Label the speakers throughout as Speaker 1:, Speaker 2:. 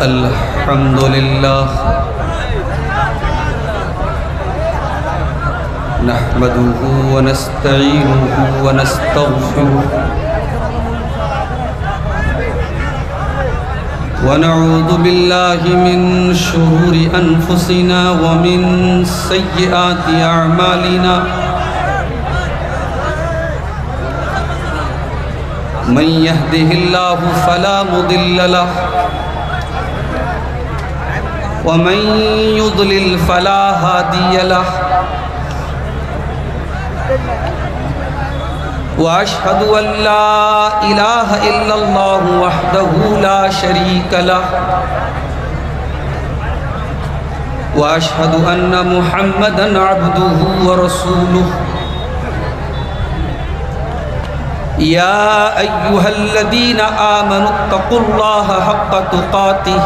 Speaker 1: الحمد لله نحمده ونستعينه ونستغفره ونعوذ بالله من شرور أنفسنا ومن سيئات أعمالنا من يهده الله فلا مضل له ومن يضلل فلا هادي له وأشهد أن لا إله إلا الله وحده لا شريك له وأشهد أن محمدًا عبده ورسوله يا أيها الذين آمنوا اتقوا الله حق تقاته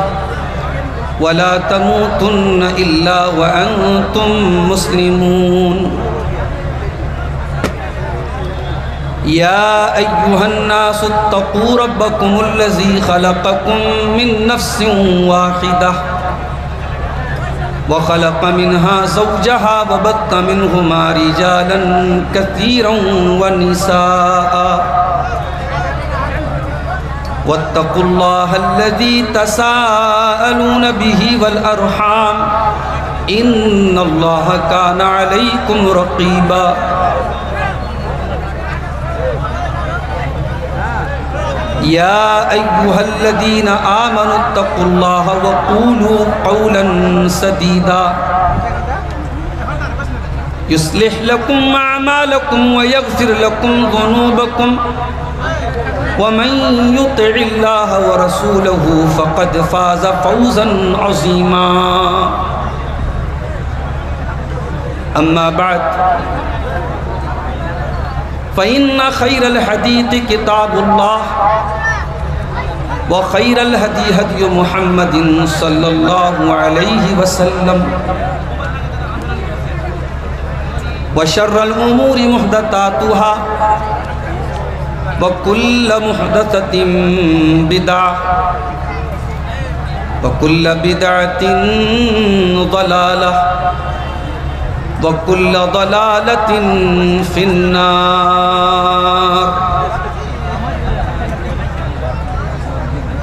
Speaker 1: ولا تموتن إلا وأنتم مسلمون يا أيها الناس اتقوا ربكم الذي خلقكم من نفس واحدة وخلق منها زوجها وبث منهما رجالا كثيرا ونساء واتقوا الله الذي تساءلون به والأرحام إن الله كان عليكم رقيبا يا أيها الذين آمنوا اتقوا الله وقولوا قولا سديدا يصلح لكم أعمالكم ويغفر لكم ذنوبكم ومن يطع الله ورسوله فقد فاز فوزا عظيما أما بعد فإن خير الحديث كتاب الله وخير الهدي هدي محمد صلى الله عليه وسلم وشر الأمور محدثاتها وكل محدثة بدعة وكل بدعة ضلالة وكل ضلالة في النار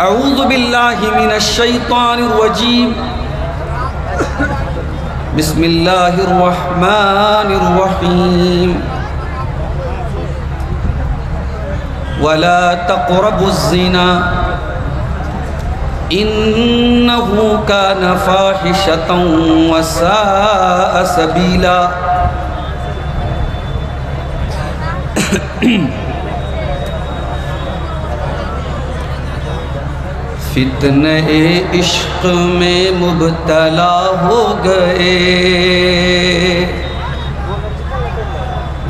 Speaker 1: أعوذ بالله من الشيطان الرجيم بسم الله الرحمن الرحيم ولا تقربوا الزنا إنه كان فاحشة وساء سبيلا فتنہ عشق میں مبتلا ہو گئے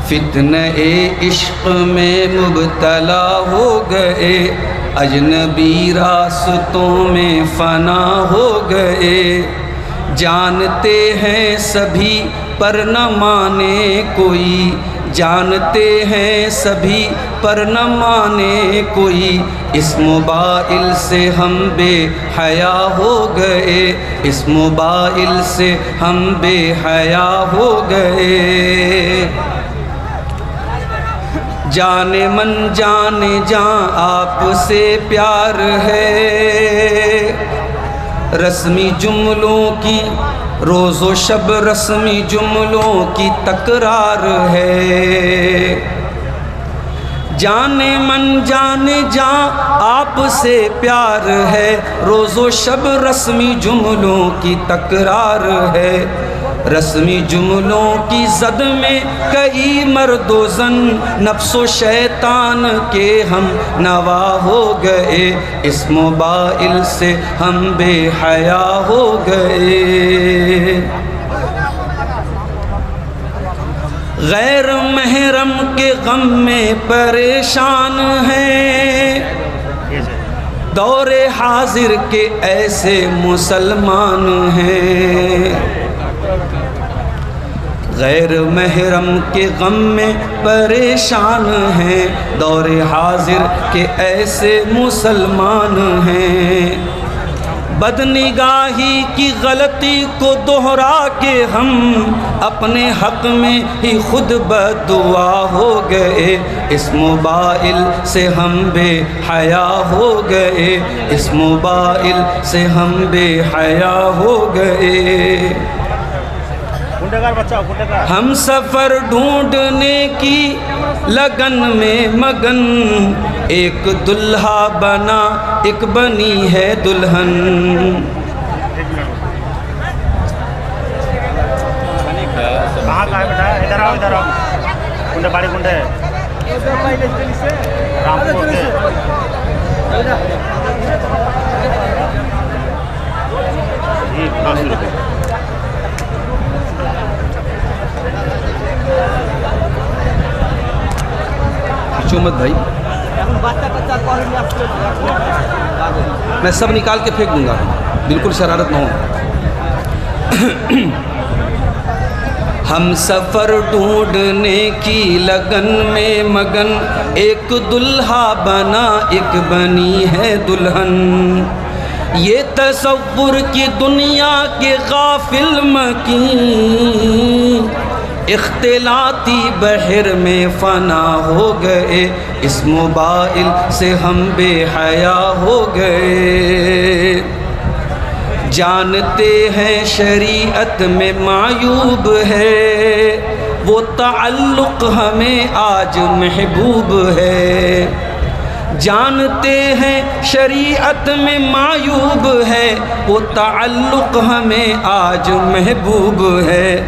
Speaker 1: فتنہ عشق میں مبتلا ہو گئے اجنبی راستوں میں فنا ہو گئے جانتے ہیں سبھی پر نہ مانے کوئی جانتے ہیں سبھی پر نہ مانے کوئی اس موبائل سے ہم بے حیا ہو گئے اس موبائل سے ہم بے حیا ہو گئے جانے من جانے جاں آپ سے پیار ہے رسمی جملوں کی روز و شب رسمی جملوں کی تکرار ہے جانے من جانے جاں آپ سے پیار ہے روز و شب رسمی جملوں کی تکرار ہے رسمی جملوں کی زد میں کئی مرد و زن نفس و شیطان کے ہم نوا ہو گئے اس موبائل سے ہم بے حیا ہو گئے غیر محرم کے غم میں پریشان ہیں دور حاضر کے ایسے مسلمان ہیں غیر محرم کے غم میں پریشان ہیں دور حاضر کے ایسے مسلمان ہیں بدنگاہی کی غلطی کو دہرا کے ہم اپنے حق میں ہی خود بددعا ہو گئے، اس موبائل سے ہم بے حیا ہو گئے، اس موبائل سے ہم بے حیا ہو گئے۔ ہم سفر ڈھونڈنے کی لگن میں مگن، ایک دلہا بنا ایک بنی ہے دلہن۔
Speaker 2: کہاں ہے بیٹا؟ ادھر آؤ ادھر آؤ، کنڈے باڑی کنڈے رامپور کے۔ جی 80 روپے۔
Speaker 1: مت بھائی میں سب نکال کے پھینک دوں گا، بالکل شرارت نہ ہو۔ ہم سفر ڈھونڈنے کی لگن میں مگن، ایک دلہا بنا ایک بنی ہے دلہن۔ یہ تصور کی دنیا کے غافل مکین، اختلاطی بحر میں فنا ہو گئے، اس موبائل سے ہم بے حیا ہو گئے۔ جانتے ہیں شریعت میں معیوب ہے، وہ تعلق ہمیں آج محبوب ہے۔ جانتے ہیں شریعت میں معیوب ہے، وہ تعلق ہمیں آج محبوب ہے۔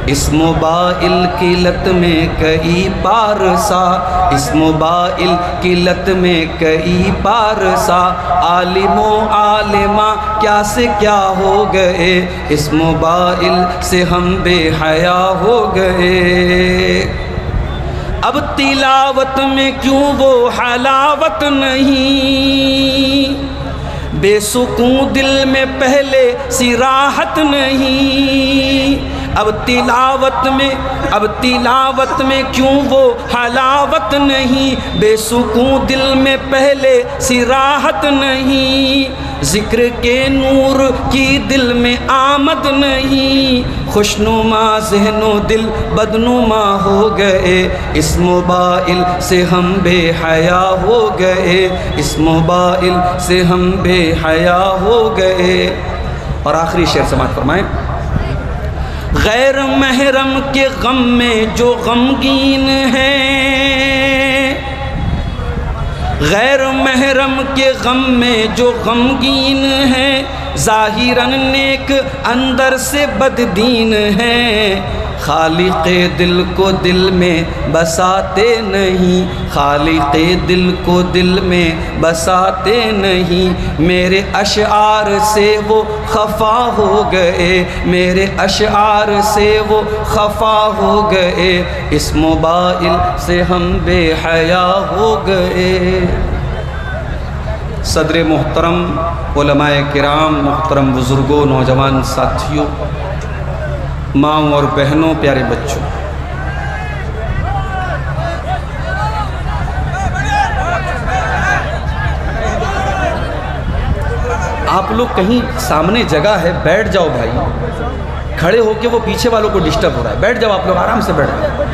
Speaker 1: اس موبائل کی لت میں کئی پارسا، اس موبائل کی لت میں کئی پارسا، عالم و عالمہ کیا سے کیا ہو گئے، اس موبائل سے ہم بے حیا ہو گئے۔ اب تلاوت میں کیوں وہ حلاوت نہیں، بے سکون دل میں پہلے سی راحت نہیں۔ اب تلاوت میں کیوں وہ حلاوت نہیں، بے سکون دل میں پہلے سی راحت نہیں۔ ذکر کے نور کی دل میں آمد نہیں، خوشنما ذہن و دل بدنما ہو گئے، اس موبائل سے ہم بے حیا ہو گئے، اس موبائل سے ہم بے حیا ہو گئے۔ اور آخری شعر سماعت فرمائیں۔ غیر محرم کے غم میں جو غمگین ہیں، غیر محرم کے غم میں جو غمگین ہیں، ظاہراً نیک اندر سے بددین ہیں، خالق دل کو دل میں بساتے نہیں، خالق دل کو دل میں بساتے نہیں۔ میرے اشعار سے وہ خفا ہو گئے، میرے اشعار سے وہ خفا ہو گئے، اس موبائل سے ہم بے حیا ہو گئے۔ صدر محترم، علماء کرام، محترم بزرگوں، نوجوان ساتھیوں، ماؤں اور بہنوں، پیارے بچوں، آپ لوگ کہیں سامنے جگہ ہے، بیٹھ جاؤ بھائی، کھڑے ہو کے وہ پیچھے والوں کو ڈسٹرب ہو رہا ہے، بیٹھ جاؤ آپ لوگ، آرام سے بیٹھ جاؤ،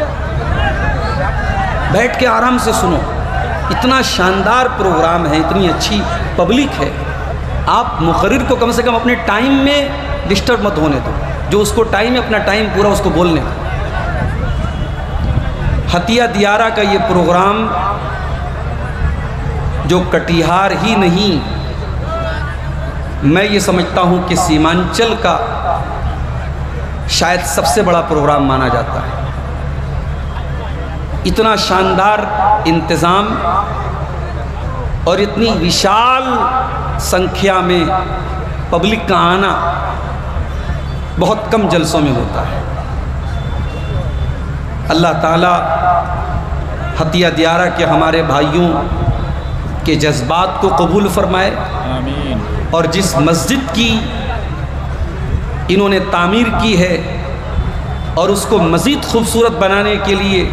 Speaker 1: بیٹھ کے آرام سے سنو۔ اتنا شاندار پروگرام ہے، اتنی اچھی پبلک ہے، آپ مقرر کو کم سے کم اپنے ٹائم میں ڈسٹرب مت ہونے دو، جو اس کو ٹائم ہے اپنا ٹائم پورا اس کو بولنے دو۔ حتیہ دیارہ کا یہ پروگرام جو کٹیہار ہی نہیں، میں یہ سمجھتا ہوں کہ سیمانچل کا شاید سب سے بڑا پروگرام مانا جاتا ہے۔ اتنا شاندار انتظام اور اتنی وشال سنکھیا میں پبلک کا آنا بہت کم جلسوں میں ہوتا ہے۔ اللہ تعالیٰ حتیہ دیارہ کے ہمارے بھائیوں کے جذبات کو قبول فرمائے،
Speaker 2: آمین۔
Speaker 1: اور جس مسجد کی انہوں نے تعمیر کی ہے اور اس کو مزید خوبصورت بنانے کے لیے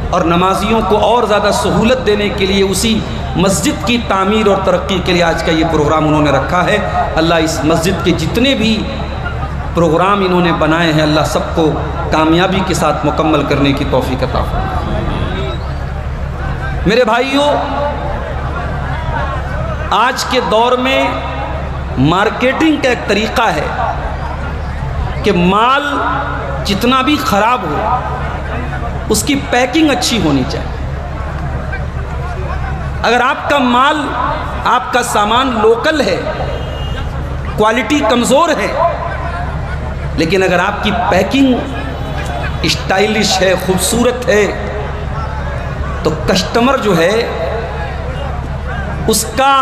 Speaker 1: اور نمازیوں کو اور زیادہ سہولت دینے کے لیے اسی مسجد کی تعمیر اور ترقی کے لیے آج کا یہ پروگرام انہوں نے رکھا ہے۔ اللہ اس مسجد کے جتنے بھی پروگرام انہوں نے بنائے ہیں، اللہ سب کو کامیابی کے ساتھ مکمل کرنے کی توفیق عطا فرمائے۔ میرے بھائیوں، آج کے دور میں مارکیٹنگ کا ایک طریقہ ہے کہ مال جتنا بھی خراب ہو اس کی پیکنگ اچھی ہونی چاہیے۔ اگر آپ کا مال، آپ کا سامان لوکل ہے، کوالٹی کمزور ہے، لیکن اگر آپ کی پیکنگ اسٹائلش ہے، خوبصورت ہے، تو کسٹمر جو ہے اس کا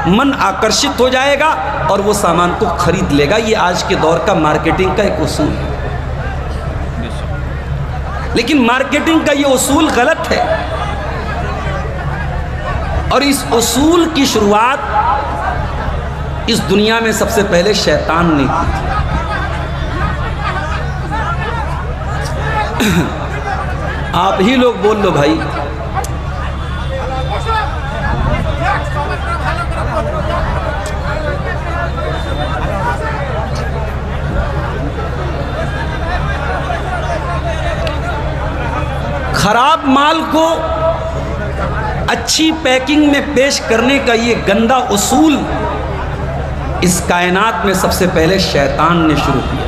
Speaker 1: من آکرشت ہو جائے گا اور وہ سامان کو خرید لے گا۔ یہ آج کے دور کا مارکیٹنگ کا ایک اصول ہے، لیکن مارکیٹنگ کا یہ اصول غلط ہے، اور اس اصول کی شروعات اس دنیا میں سب سے پہلے شیطان نے کی تھی۔ آپ ہی لوگ بول لو بھائی۔ خراب مال کو اچھی پیکنگ میں پیش کرنے کا یہ گندا اصول اس کائنات میں سب سے پہلے شیطان نے شروع کیا۔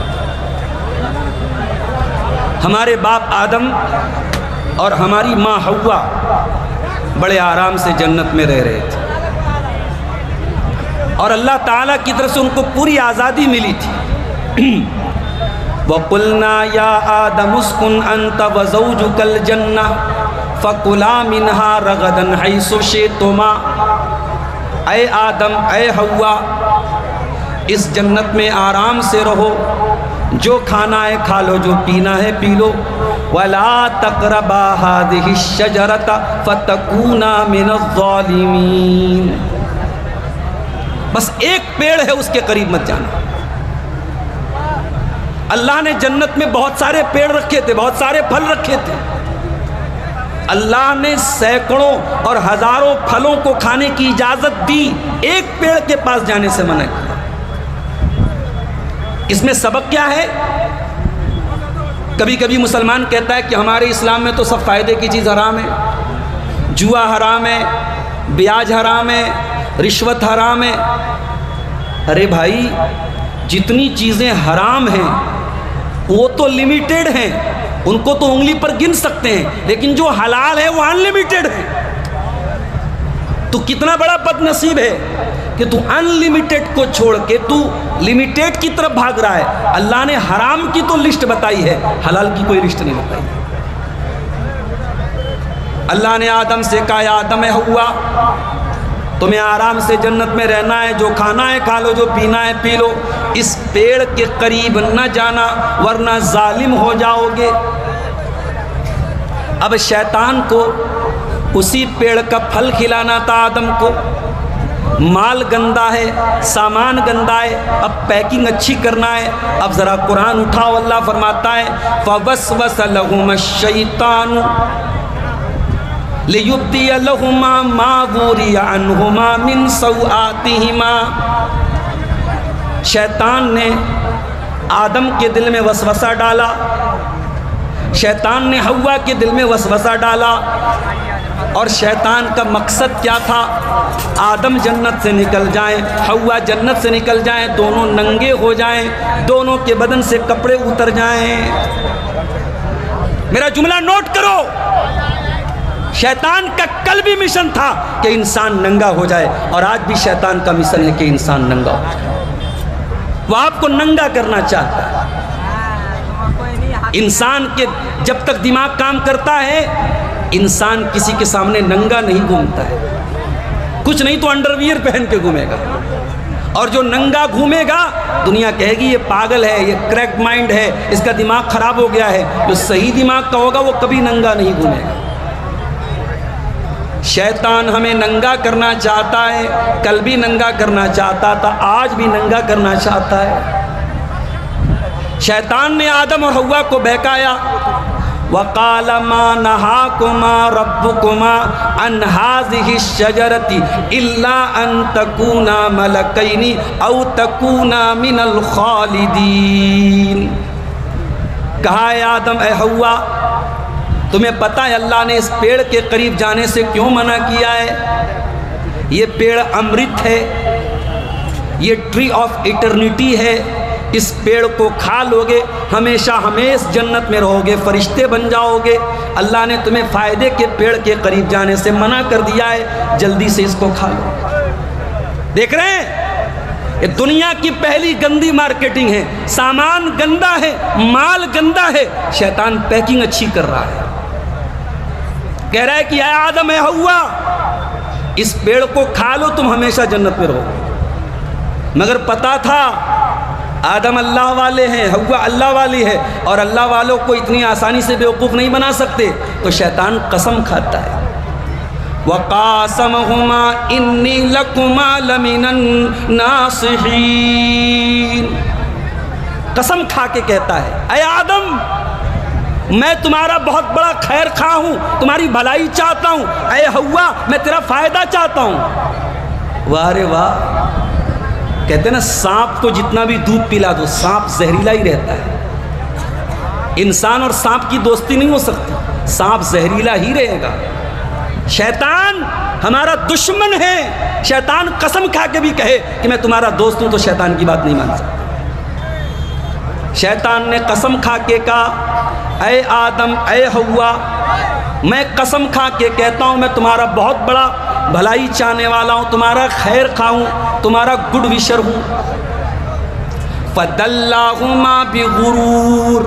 Speaker 1: ہمارے باپ آدم اور ہماری ماں حوا بڑے آرام سے جنت میں رہ رہے تھے، اور اللہ تعالیٰ کی طرف سے ان کو پوری آزادی ملی تھی۔ وَقُلْنَا يَا آدَمُ اسْكُنْ أَنْتَ وَزَوْجُكَ الْجَنَّةَ فَكُلَا مِنْهَا رَغَدًا حَيْثُ شِئْتُمَا، اے آدم، اے حوا، اس جنت میں آرام سے رہو، جو کھانا ہے کھا لو، جو پینا ہے پی لو، وَلَا تَقْرَبَا هَذِهِ الشَّجَرَةَ فَتَكُونَا مِنَ الظَّالِمِينَ۔ بس ایک پیڑ ہے، اس کے قریب مت جانا۔ اللہ نے جنت میں بہت سارے پیڑ رکھے تھے، بہت سارے پھل رکھے تھے، اللہ نے سینکڑوں اور ہزاروں پھلوں کو کھانے کی اجازت دی، ایک پیڑ کے پاس جانے سے منع کیا۔ اس میں سبق کیا ہے؟ کبھی کبھی مسلمان کہتا ہے کہ ہمارے اسلام میں تو سب فائدے کی چیز حرام ہے، جوا حرام ہے، بیاج حرام ہے، رشوت حرام ہے۔ ارے بھائی، جتنی چیزیں حرام ہیں وہ تو لمیٹڈ ہیں، ان کو تو انگلی پر گن سکتے ہیں، لیکن جو حلال ہے وہ انلمیٹڈ ہے۔ تو کتنا بڑا بد نصیب ہے کہ تو انلمیٹڈ کو چھوڑ کے تو لمیٹڈ کی طرف بھاگ رہا ہے۔ اللہ نے حرام کی تو لسٹ بتائی ہے، حلال کی کوئی لسٹ نہیں بتائی۔ اللہ نے آدم سے کہا، یا آدم، ہوا تمہیں آرام سے جنت میں رہنا ہے، جو کھانا ہے کھا لو، جو پینا ہے پی لو، اس پیڑ کے قریب نہ جانا ورنہ ظالم ہو جاؤ گے۔ اب شیطان کو اسی پیڑ کا پھل کھلانا تھا آدم کو، مال گندا ہے، سامان گندا ہے، اب پیکنگ اچھی کرنا ہے۔ اب ذرا قرآن اٹھاؤ، اللہ فرماتا ہے فَوَسْوَسَ لَهُمَا الشَّيْطَانُ لِيُبْدِيَ لَهُمَا مَا وُرِيَ عَنْهُمَا مِنْ سَوْآتِهِمَا، شیطان نے آدم کے دل میں وسوسہ ڈالا، شیطان نے حوا کے دل میں وسوسہ ڈالا، اور شیطان کا مقصد کیا تھا؟ آدم جنت سے نکل جائیں، حوا جنت سے نکل جائیں، دونوں ننگے ہو جائیں، دونوں کے بدن سے کپڑے اتر جائیں۔ میرا جملہ نوٹ کرو، شیطان کا کل بھی مشن تھا کہ انسان ننگا ہو جائے، اور آج بھی شیطان کا مشن ہے کہ انسان ننگا ہو جائے۔ وہ آپ کو ننگا کرنا چاہتا ہے۔ انسان کے جب تک دماغ کام کرتا ہے، انسان کسی کے سامنے ننگا نہیں گھومتا ہے، کچھ نہیں تو انڈر ویئر پہن کے گھومے گا، اور جو ننگا گھومے گا دنیا کہے گی یہ پاگل ہے، یہ کریکٹ مائنڈ ہے، اس کا دماغ خراب ہو گیا ہے۔ جو صحیح دماغ کا ہوگا وہ کبھی ننگا نہیں گھومے گا۔ شیطان ہمیں ننگا کرنا چاہتا ہے، کل بھی ننگا کرنا چاہتا تھا، آج بھی ننگا کرنا چاہتا ہے۔ شیطان نے آدم اور حوا کو بہکایا، وقال ما نهاكما ربكما عن هذه الشجرة إلا أن تكونا ملكين أو تكونا من الخالدين. کہا اے آدم اے حوا تمہیں پتہ ہے اللہ نے اس پیڑ کے قریب جانے سے کیوں منع کیا ہے؟ یہ پیڑ امرت ہے، یہ ٹری آف ایٹرنیٹی ہے. اس پیڑ کو کھا لو گے ہمیشہ ہمیش جنت میں رہو گے، فرشتے بن جاؤ گے. اللہ نے تمہیں فائدے کے پیڑ کے قریب جانے سے منع کر دیا ہے، جلدی سے اس کو کھا لو. دیکھ رہے ہیں یہ دنیا کی پہلی گندی مارکیٹنگ ہے. سامان گندا ہے، مال گندا ہے، شیطان پیکنگ اچھی کر رہا ہے. کہہ رہا ہے کہ اے آدم اے حوا اس پیڑ کو کھا لو تم ہمیشہ جنت میں رہو. مگر پتا تھا آدم اللہ والے ہیں، حوا اللہ والی ہے، اور اللہ والوں کو اتنی آسانی سے بیوقوف نہیں بنا سکتے. تو شیطان قسم کھاتا ہے وَقَاسَمَهُمَا إِنِّي لَكُمَا لَمِنَ النَّاصِحِينَ. قسم کھا کے کہتا ہے اے آدم میں تمہارا بہت بڑا خیر خواہ ہوں، تمہاری بھلائی چاہتا ہوں. اے حوا میں تیرا فائدہ چاہتا ہوں. واہ رے واہ. کہتے ہیں نا سانپ کو جتنا بھی دودھ پلا دو سانپ زہریلا ہی رہتا ہے. انسان اور سانپ کی دوستی نہیں ہو سکتی، سانپ زہریلا ہی رہے گا. شیطان ہمارا دشمن ہے. شیطان قسم کھا کے بھی کہے کہ میں تمہارا دوست ہوں تو شیطان کی بات نہیں مان سکتا. شیطان نے قسم کھا کے کہا اے آدم اے حوا میں قسم کھا کے کہتا ہوں میں تمہارا بہت بڑا بھلائی چاہنے والا ہوں، تمہارا خیر خواہ ہوں، تمہارا گڈ وشر ہوں. فَدَلَّاهُمَا بِغُرُورٍ.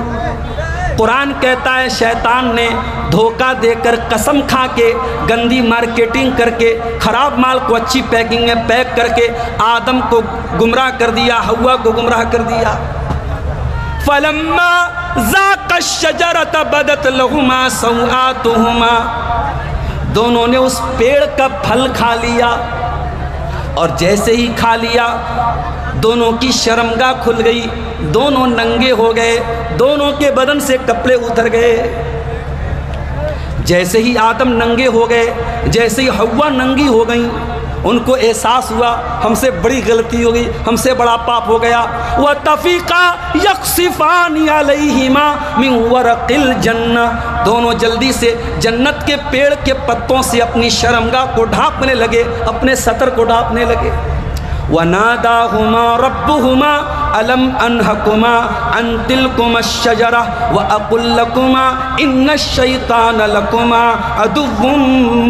Speaker 1: قرآن کہتا ہے شیطان نے دھوکہ دے کر قسم کھا کے گندی مارکیٹنگ کر کے خراب مال کو اچھی پیکنگ میں پیک کر کے آدم کو گمراہ کر دیا، حوا کو گمراہ کر دیا. فَلَمَّا ذَاقَ الشَّجَرَةَ بَدَتْ لَهُمَا سَوْآتُهُمَا. دونوں نے اس پیڑ کا پھل کھا لیا اور جیسے ہی کھا لیا دونوں کی شرمگاہ کھل گئی، دونوں ننگے ہو گئے، دونوں کے بدن سے کپڑے اتر گئے. جیسے ہی آدم ننگے ہو گئے، جیسے ہی حوا ننگی ہو گئیں، ان کو احساس ہوا ہم سے بڑی غلطی ہو گئی، ہم سے بڑا پاپ ہو گیا. وَاتَّفِقَا يَخْصِفَانِ عَلَيْهِمَا مِنْ وَرَقِ الْجَنَّةِ. دونوں جلدی سے جنت کے پیڑ کے پتوں سے اپنی شرمگاہ کو ڈھانپنے لگے، اپنے سطر کو ڈھانپنے لگے. وَنَادَاهُمَا رَبُّهُمَا أَلَمْ أَنْهَكُمَا عَنْ تِلْكُمَا الشَّجَرَةِ وَأَقُلْ لَكُمَا إِنَّ الشَّيْطَانَ لَكُمَا عَدُوٌّ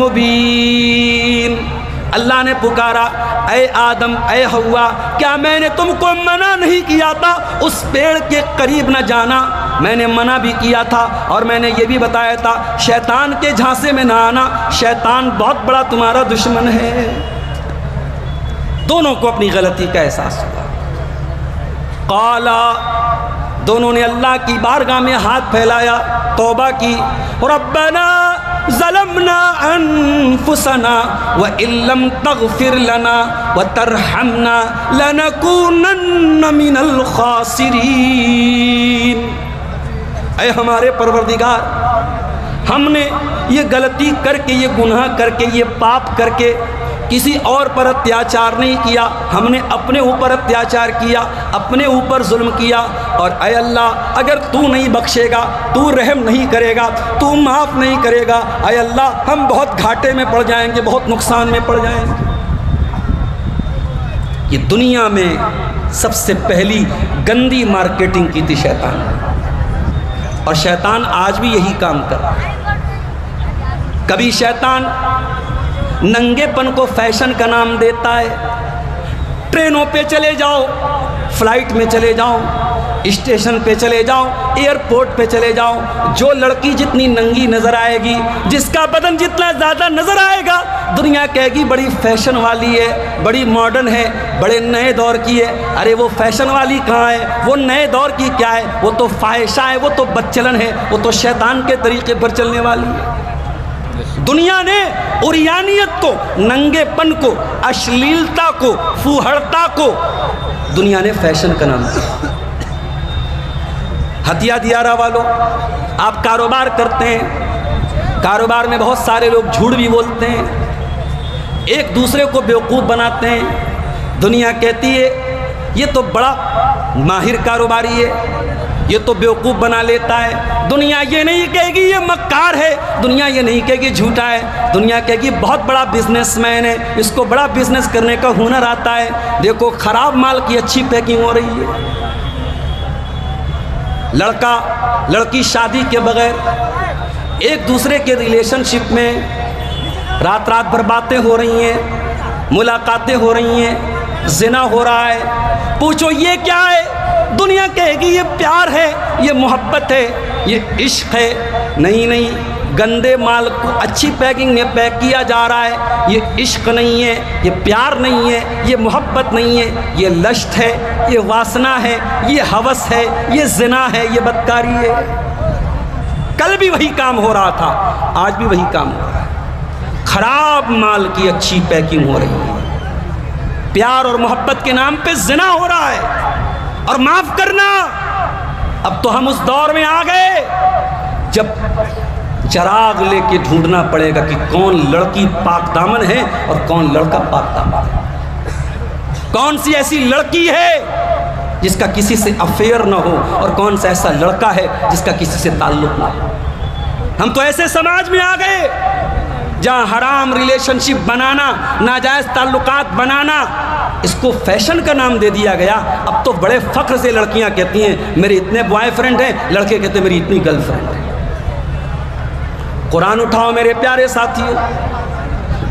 Speaker 1: مُبِينٌ. اللہ نے پکارا اے آدم اے حوا کیا میں نے تم کو منع نہیں کیا تھا اس پیڑ کے قریب نہ جانا؟ میں نے منع بھی کیا تھا اور میں نے یہ بھی بتایا تھا شیطان کے جھانسے میں نہ آنا، شیطان بہت بڑا تمہارا دشمن ہے. دونوں کو اپنی غلطی کا احساس ہوا. قالا دونوں نے اللہ کی بارگاہ میں ہاتھ پھیلایا، توبہ کی. ربنا ظلمنا انفسنا وان لم تغفر لنا وترحمنا لنكونن من الخاسرین. اے ہمارے پروردگار ہم نے یہ غلطی کر کے، یہ گناہ کر کے، یہ پاپ کر کے کسی اور پر اتیاچار نہیں کیا، ہم نے اپنے اوپر اتیاچار کیا، اپنے اوپر ظلم کیا. اور اے اللہ اگر تو نہیں بخشے گا، تو رحم نہیں کرے گا، تو معاف نہیں کرے گا، اے اللہ ہم بہت گھاٹے میں پڑ جائیں گے، بہت نقصان میں پڑ جائیں گے. یہ دنیا میں سب سے پہلی گندی مارکیٹنگ کی تھی شیطان، اور شیطان آج بھی یہی کام کر رہا ہے. کبھی شیطان ننگے پن کو فیشن کا نام دیتا ہے. ٹرینوں پہ چلے جاؤ، فلائٹ میں چلے جاؤ، اسٹیشن پہ چلے جاؤ، ایئرپورٹ پہ چلے جاؤ، جو لڑکی جتنی ننگی نظر آئے گی، جس کا بدن جتنا زیادہ نظر آئے گا، دنیا کہے گی بڑی فیشن والی ہے، بڑی ماڈرن ہے، بڑے نئے دور کی ہے. ارے وہ فیشن والی کہاں ہے، وہ نئے دور کی کیا ہے، وہ تو فاحشہ ہے، وہ تو بدچلن ہے، وہ تو شیطان کے طریقے پر چلنے والی ہے. دنیا نے عریانیت کو، ننگے پن کو، اشلیلتا کو، فوہڑتا کو دنیا نے فیشن کا نام دیا. ہتھیا دیارہ والوں، آپ کاروبار کرتے ہیں، کاروبار میں بہت سارے لوگ جھوٹ بھی بولتے ہیں، ایک دوسرے کو بیوقوف بناتے ہیں۔ دنیا کہتی ہے یہ تو بڑا ماہر کاروباری ہے، یہ تو بیوقوف بنا لیتا ہے۔ دنیا یہ نہیں کہے گی یہ مکار ہے، دنیا یہ نہیں کہے گی جھوٹا ہے، دنیا کہے گی بہت بڑا بزنس مین ہے، اس کو بڑا بزنس کرنے کا ہنر آتا ہے۔ دیکھو خراب مال کی اچھی پیکنگ ہو رہی ہے۔ لڑکا لڑکی شادی کے بغیر ایک دوسرے کے ریلیشن شپ میں رات رات بھر باتیں ہو رہی ہیں، ملاقاتیں ہو رہی ہیں، زنا ہو رہا ہے۔ پوچھو یہ کیا ہے؟ دنیا کہے گی یہ پیار ہے، یہ محبت ہے، یہ عشق ہے۔ نہیں، گندے مال کو اچھی پیکنگ میں پیک کیا جا رہا ہے۔ یہ عشق نہیں ہے، یہ پیار نہیں ہے، یہ محبت نہیں ہے، یہ لشت ہے، یہ واسنا ہے، یہ ہوس ہے، یہ زنا ہے، یہ بدکاری ہے۔ کل بھی وہی کام ہو رہا تھا، آج بھی وہی کام ہو رہا ہے۔ خراب مال کی اچھی پیکنگ ہو رہی ہے، پیار اور محبت کے نام پہ زنا ہو رہا ہے۔ اور معاف کرنا، اب تو ہم اس دور میں آ گئے جب چراغ لے کے ڈھونڈنا پڑے گا کہ کون لڑکی پاک دامن ہے اور کون لڑکا پاک دامن ہے، کون سی ایسی لڑکی ہے جس کا کسی سے افیئر نہ ہو اور کون سا ایسا لڑکا ہے جس کا کسی سے تعلق نہ ہو۔ ہم تو ایسے سماج میں آ گئے جہاں حرام ریلیشن شپ بنانا، ناجائز تعلقات بنانا، اس کو فیشن کا نام دے دیا گیا۔ اب تو بڑے فخر سے لڑکیاں کہتی ہیں میرے اتنے بوائے فرینڈ ہیں، لڑکے کہتے ہیں میری اتنی گرل فرینڈ ہے۔ قرآن اٹھاؤ میرے پیارے ساتھیوں،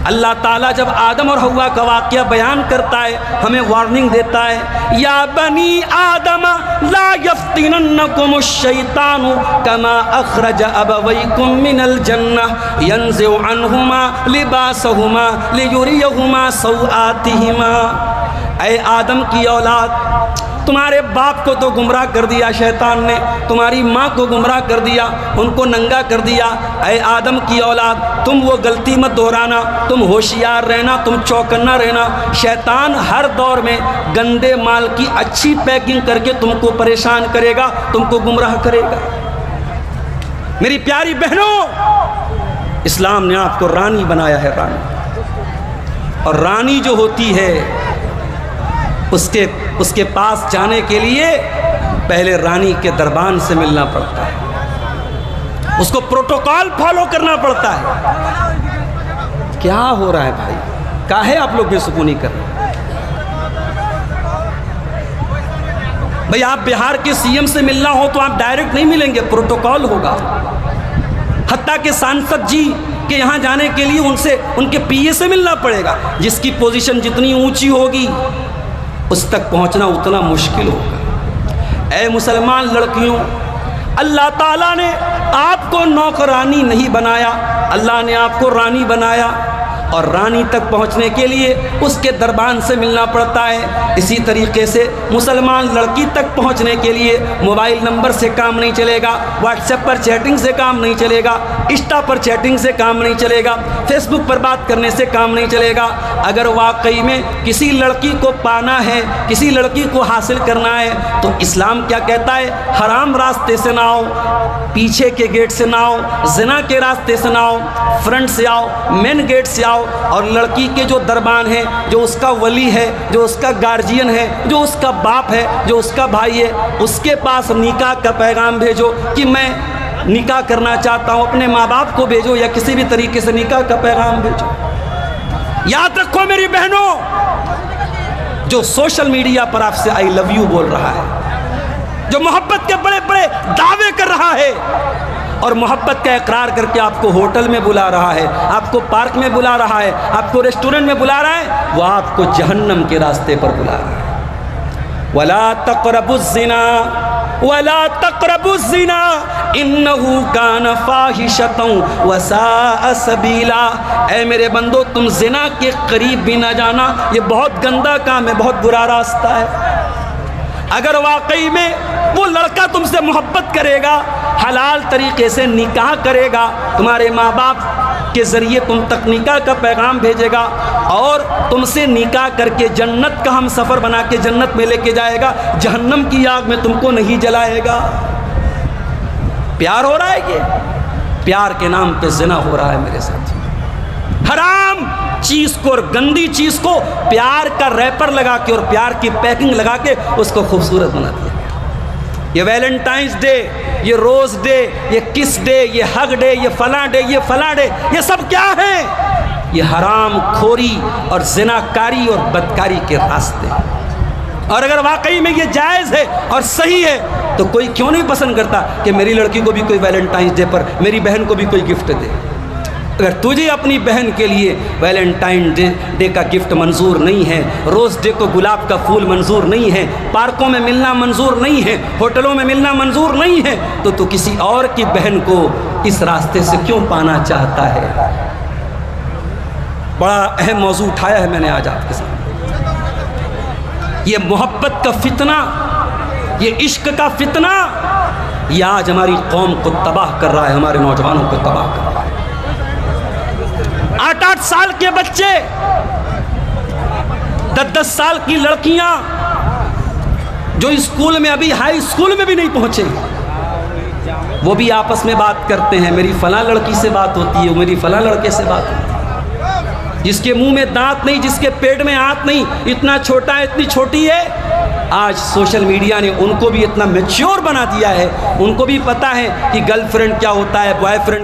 Speaker 1: اللہ تعالیٰ جب آدم اور حوا کا واقعہ بیان کرتا ہے ہمیں وارننگ دیتا ہے، یا بنی آدم لا یفتننکم الشیطان کما اخرج ابویکم من الجنہ ینزع عنہما لباسہما لیریہما سوآتہما۔ اے آدم کی اولاد، تمہارے باپ کو تو گمراہ کر دیا شیطان نے، تمہاری ماں کو گمراہ کر دیا، ان کو ننگا کر دیا۔ اے آدم کی اولاد، تم وہ غلطی مت دہرانا، تم ہوشیار رہنا، تم چوکنا رہنا۔ شیطان ہر دور میں گندے مال کی اچھی پیکنگ کر کے تم کو پریشان کرے گا، تم کو گمراہ کرے گا۔ میری پیاری بہنوں، اسلام نے آپ کو رانی بنایا ہے، رانی۔ اور رانی جو ہوتی ہے اس کے پاس جانے کے لیے پہلے رانی کے دربان سے ملنا پڑتا ہے، اس کو پروٹوکول فالو کرنا پڑتا ہے۔ کیا ہو رہا ہے بھائی؟ کاہے آپ لوگ بے سکونی کر رہے ہیں؟ بھائی آپ بہار کے سی ایم سے ملنا ہو تو آپ ڈائریکٹ نہیں ملیں گے، پروٹوکول ہوگا۔ حتیٰ کہ سانسد جی کہ یہاں جانے کے لیے ان کے پی اے سے ملنا پڑے گا۔ جس کی پوزیشن جتنی اونچی ہوگی اس تک پہنچنا اتنا مشکل ہوگا۔ اے مسلمان لڑکیوں، اللہ تعالیٰ نے آپ کو نوکرانی نہیں بنایا، اللہ نے آپ کو رانی بنایا، اور رانی تک پہنچنے کے لیے اس کے دربان سے ملنا پڑتا ہے۔ اسی طریقے سے مسلمان لڑکی تک پہنچنے کے لیے موبائل نمبر سے کام نہیں چلے گا، واٹس ایپ پر چیٹنگ سے کام نہیں چلے گا، انسٹا پر چیٹنگ سے کام نہیں چلے گا، فیس بک پر بات کرنے سے کام نہیں چلے گا۔ اگر واقعی میں کسی لڑکی کو پانا ہے، کسی لڑکی کو حاصل کرنا ہے تو اسلام کیا کہتا ہے؟ حرام راستے سے نہ آؤ، پیچھے کے گیٹ سے نہ آؤ، زنا کے راستے سے نہ آؤ، فرنٹ سے آؤ، مین گیٹ سے آؤ، اور لڑکی کے جو دربان ہے، جو اس کا ولی ہے، جو اس کا گارجین ہے، جو اس کا باپ ہے، جو اس کا بھائی ہے، اس کے پاس نکاح کا پیغام بھیجو کہ میں نکاح کرنا چاہتا ہوں۔ اپنے ماں باپ کو بھیجو یا کسی بھی طریقے سے نکاح کا پیغام بھیجو۔ یاد رکھو میری بہنوں، جو سوشل میڈیا پر آپ سے آئی لو یو بول رہا ہے، جو محبت کے بڑے بڑے دعوے کر رہا ہے اور محبت کا اقرار کر کے آپ کو ہوٹل میں بلا رہا ہے، آپ کو پارک میں بلا رہا ہے، آپ کو ریسٹورنٹ میں بلا رہا ہے، وہ آپ کو جہنم کے راستے پر بلا رہا ہے۔ وَلَا تَقْرَبُوا الزِّنَا وَلَا تَقْرَبُوا الزِّنَا إِنَّهُ كَانَ فَاحِشَةً وَسَاءَ سَبِيلًا۔ اے میرے بندو، تم زنا کے قریب بھی نہ جانا، یہ بہت گندا کام ہے، بہت برا راستہ ہے۔ اگر واقعی میں وہ لڑکا تم سے محبت کرے گا، حلال طریقے سے نکاح کرے گا، تمہارے ماں باپ کے ذریعے تم تک نکاح کا پیغام بھیجے گا اور تم سے نکاح کر کے جنت کا ہم سفر بنا کے جنت میں لے کے جائے گا، جہنم کی آگ میں تم کو نہیں جلائے گا۔ پیار ہو رہا ہے یہ پیار کے نام پہ زنا ہو رہا ہے میرے ساتھ. حرام چیز کو اور گندی چیز کو پیار کا ریپر لگا کے اور پیار کی پیکنگ لگا کے اس کو خوبصورت بنا دیا. یہ ویلنٹائنز ڈے، یہ روز ڈے، یہ کس ڈے، یہ ہگ ڈے، یہ فلاں ڈے، یہ فلاں ڈے، یہ سب کیا ہے؟ یہ حرام خوری اور زناکاری اور بدکاری کے راستے. اور اگر واقعی میں یہ جائز ہے اور صحیح ہے تو کوئی کیوں نہیں پسند کرتا کہ میری لڑکی کو بھی کوئی ویلنٹائنز ڈے پر میری بہن کو بھی کوئی گفٹ دے. اگر تجھے اپنی بہن کے لیے ویلنٹائن ڈے کا گفٹ منظور نہیں ہے، روز ڈے کو گلاب کا پھول منظور نہیں ہے، پارکوں میں ملنا منظور نہیں ہے، ہوٹلوں میں ملنا منظور نہیں ہے، تو کسی اور کی بہن کو اس راستے سے کیوں پانا چاہتا ہے؟ بڑا اہم موضوع اٹھایا ہے میں نے آج آپ کے سامنے. یہ محبت کا فتنہ، یہ عشق کا فتنہ، یہ آج ہماری قوم کو تباہ کر رہا ہے، ہمارے نوجوانوں کو تباہ کر رہا ہے. 8 سال کے بچے، 10 سال کی لڑکیاں جو اسکول میں ابھی ہائی اسکول میں بھی نہیں پہنچے، وہ بھی آپس میں بات کرتے ہیں. میری فلاں لڑکی سے بات ہوتی ہے، میری فلاں لڑکے سے بات ہوتی ہے. جس کے منہ میں دانت نہیں، جس کے پیٹ میں ہاتھ نہیں، اتنا چھوٹا ہے، اتنی چھوٹی ہے. آج سوشل میڈیا نے ان کو بھی اتنا میچور بنا دیا ہے، ان کو بھی پتا ہے کہ گرل فرینڈ کیا ہوتا ہے، بوائے فرینڈ